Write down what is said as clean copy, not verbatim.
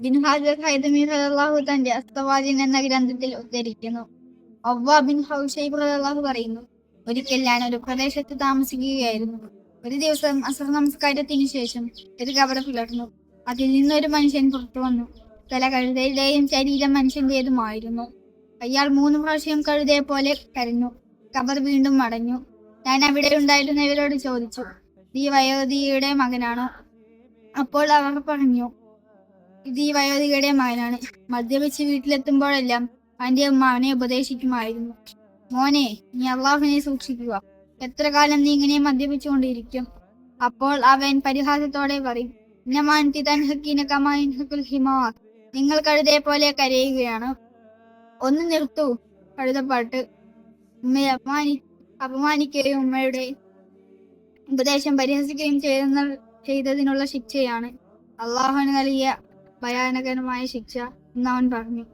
Bin ഹാജർ ഹൈതമി റളിയല്ലാഹു തന്റെ അസ്തവാജിൻ എന്ന ഗ്രന്ഥത്തിൽ ഉദ്ധരിക്കുന്നു. അവ്വ ബിൻ ഹൗഷൈബ് റളിയല്ലാഹു പറയുന്നു, ഒരിക്കൽ ഞാൻ ഒരു പ്രദേശത്ത് താമസിക്കുകയായിരുന്നു. ഒരു ദിവസം അസ്ർ നമസ്കാരത്തിനു ശേഷം ഒരു കബർ പിളർന്നു. അതിൽ നിന്നൊരു മനുഷ്യൻ പുറത്തു വന്നു. തല കഴുതയുടെയും ശരീരം മനുഷ്യന്റേതുമായിരുന്നു. അയാൾ 3 പ്രാവശ്യം കഴുതയെ പോലെ കരഞ്ഞു. കബർ വീണ്ടും അടഞ്ഞു. ഞാൻ അവിടെ ഉണ്ടായിരുന്നവരോട് ചോദിച്ചു, ഈ വയോധികയുടെ മകനാണോ? അപ്പോൾ അവർ പറഞ്ഞു, ഇത് ഈ വയോധികയുടെ മകനാണ്. മദ്യപിച്ച് വീട്ടിലെത്തുമ്പോഴെല്ലാം അവന്റെ ഉമ്മ അവനെ ഉപദേശിക്കുമായിരുന്നു, മോനെ, നീ അള്ളാഹുവിനെ സൂക്ഷിക്കുക. എത്ര കാലം നീ ഇങ്ങനെ മദ്യപിച്ചുകൊണ്ടിരിക്കും? അപ്പോൾ അവൻ പരിഹാസത്തോടെ പറയും, നിങ്ങൾ കഴുതയെ പോലെ കരയുകയാണ്. ഒന്ന് നിർത്തൂ കഴുതപ്പാട്ട്. ഉമ്മയെ അപമാനിക്കുകയും ഉമ്മയുടെ ഉപദേശം പരിഹസിക്കുകയും ചെയ്തതിനുള്ള ശിക്ഷയാണ് അള്ളാഹുവിന് നൽകിയ ഭയാനകരമായ ശിക്ഷ എന്നവൻ പറഞ്ഞു.